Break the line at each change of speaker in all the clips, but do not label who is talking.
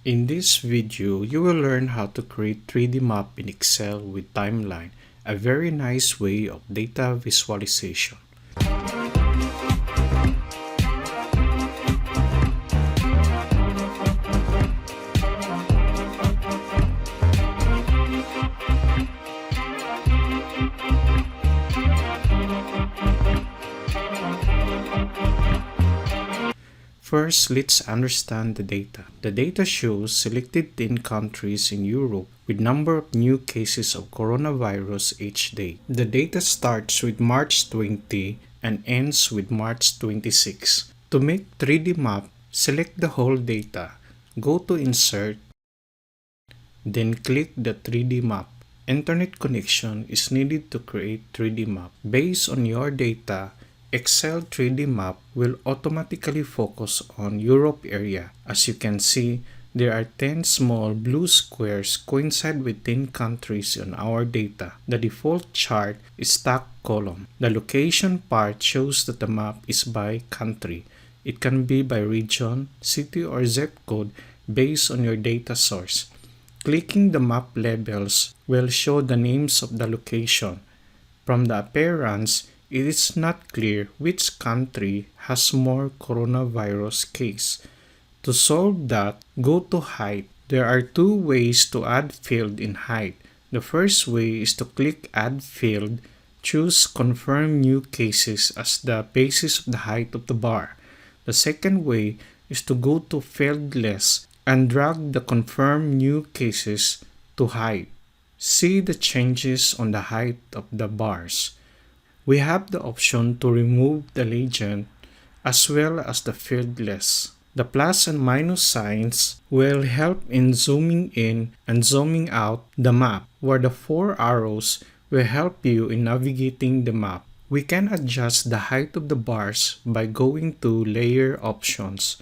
In this video, you will learn how to create 3D map in Excel with timeline, a very nice way of data visualization. First, let's understand the data. The data shows selected 10 countries in Europe with number of new cases of coronavirus each day. The data starts with March 20 and ends with March 26. To make 3D map, select the whole data. Go to Insert, then click the 3D map. Internet connection is needed to create 3D map. Based on your data, Excel 3D map will automatically focus on Europe area. As you can see, there are 10 small blue squares coincide with 10 countries on our data. The default chart is stacked column. The location part shows that the map is by country. It can be by region, city or zip code based on your data source. Clicking the map labels will show the names of the location. From the appearance, it is not clear which country has more coronavirus case. To solve that, go to height. There are two ways to add field in height. The first way is to click Add Field, choose Confirm New Cases as the basis of the height of the bar. The second way is to go to Field List and drag the Confirm New Cases to height. See the changes on the height of the bars. We have the option to remove the legend as well as the field list. The plus and minus signs will help in zooming in and zooming out the map, where the 4 arrows will help you in navigating the map. We can adjust the height of the bars by going to Layer Options.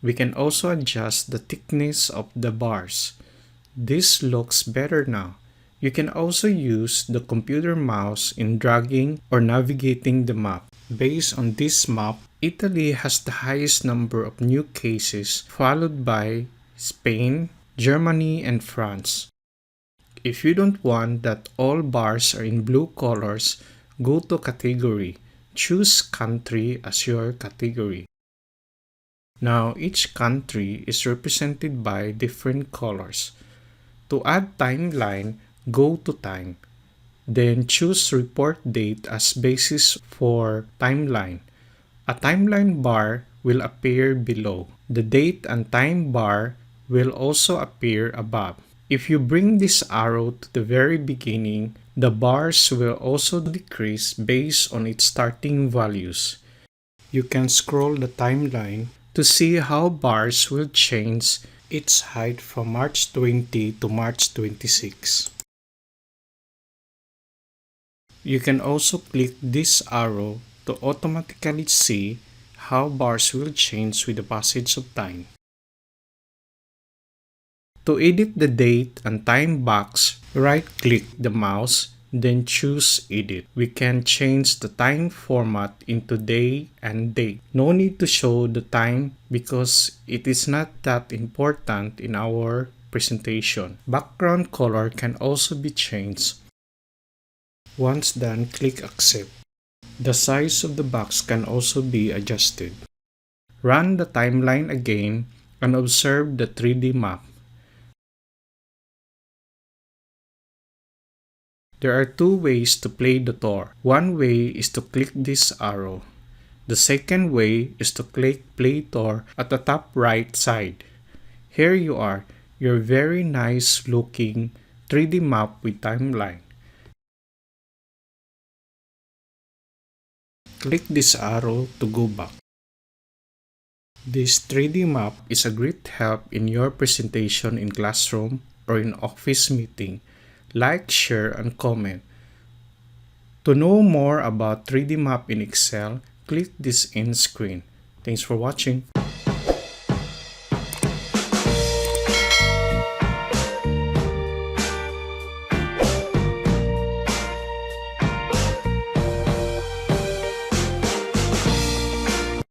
We can also adjust the thickness of the bars. This looks better now. You can also use the computer mouse in dragging or navigating the map. Based on this map, Italy has the highest number of new cases, followed by Spain, Germany, and France. If you don't want that all bars are in blue colors, go to Category. Choose Country as your category. Now, each country is represented by different colors. To add timeline, go to Time. Then choose Report Date as basis for timeline. A timeline bar will appear below. The date and time bar will also appear above. If you bring this arrow to the very beginning, the bars will also decrease based on its starting values. You can scroll the timeline to see how bars will change its height from March 20 to March 26. You can also click this arrow to automatically see how bars will change with the passage of time. To edit the date and time box, right-click the mouse, then choose Edit. We can change the time format into day and date. No need to show the time because it is not that important in our presentation. Background color can also be changed. Once done, click Accept. The size of the box can also be adjusted. Run the timeline again and observe the 3D map. There are two ways to play the tour. One way is to click this arrow. The second way is to click Play Tour at the top right side. Here you are, your very nice looking 3D map with timeline. Click this arrow to go back. This 3D map is a great help in your presentation in classroom or in office meeting. Like, share, and comment. To know more about 3D map in Excel, click this end screen. Thanks for watching.